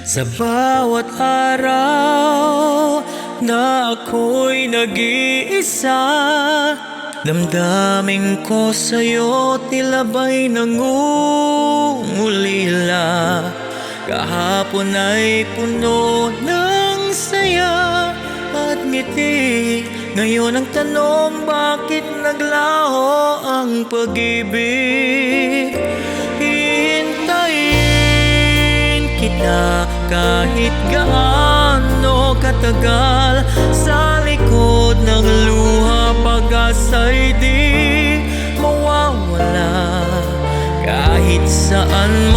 Sa bawat araw na ako'y nag-iisa, damdamin ko sa'yo tila ba'y nangungulila. Kahapon ay puno ng saya at ngiti, ngayon ang tanong, bakit naglaho ang pag-ibig? Hintayin kita kahit gaano katagal, sa likod ng luha pag-asa'y di mawawala. Kahit saan